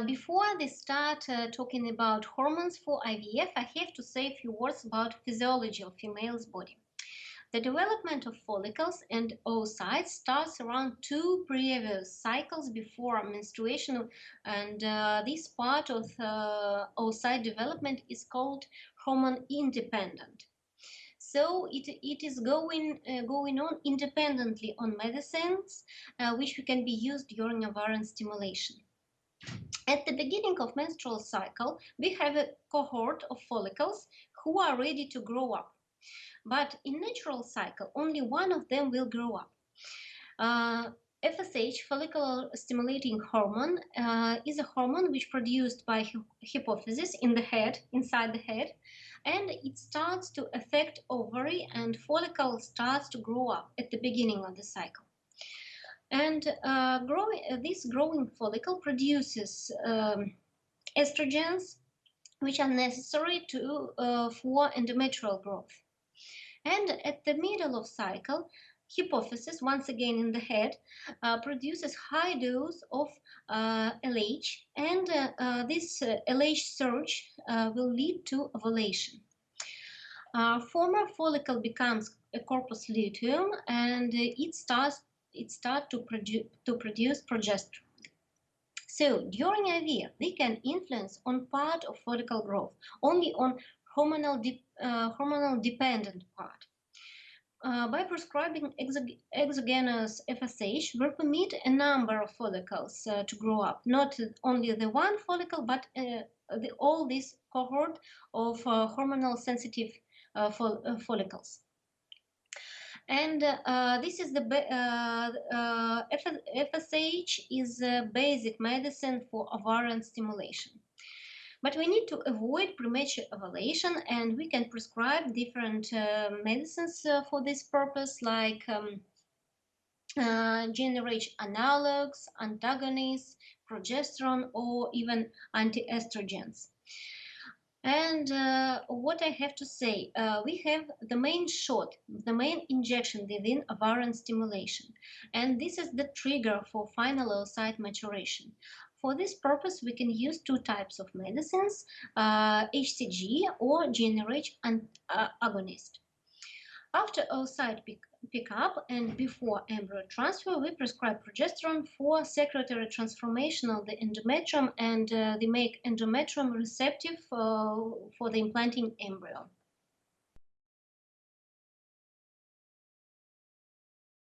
Before they start talking about hormones for IVF, I have to say a few words about physiology of female's body. The development of follicles and oocytes starts around 2 previous cycles before menstruation, and this part of oocyte development is called hormone independent. So it is going on independently on medicines which can be used during ovarian stimulation. At the beginning of menstrual cycle, we have a cohort of follicles who are ready to grow up. But in natural cycle, only one of them will grow up. FSH, follicular stimulating hormone, is a hormone which produced by hypophysis in the head, inside the head, and it starts to affect ovary, and follicle starts to grow up at the beginning of the cycle. And this growing follicle produces estrogens, which are necessary for endometrial growth. And at the middle of cycle, hypophysis, once again in the head, produces high dose of LH, and this LH surge will lead to ovulation. Former follicle becomes a corpus luteum, and it starts to produce progesterone. So during IVF, they can influence on part of follicle growth, only on hormonal dependent part. By prescribing exogenous FSH, we permit a number of follicles to grow up, not only the one follicle, but all this cohort of hormonal sensitive follicles. And this is the FSH is a basic medicine for ovarian stimulation. But we need to avoid premature ovulation, and we can prescribe different medicines for this purpose, like GnRH analogs, antagonists, progesterone, or even anti-estrogens. And what I have to say, we have the main shot, the main injection within ovarian stimulation, and this is the trigger for final oocyte maturation. For this purpose, we can use two types of medicines, HCG or GnRH agonist. After oocyte pick up and before embryo transfer, we prescribe progesterone for secretory transformation of the endometrium, and they make endometrium receptive for the implanting embryo.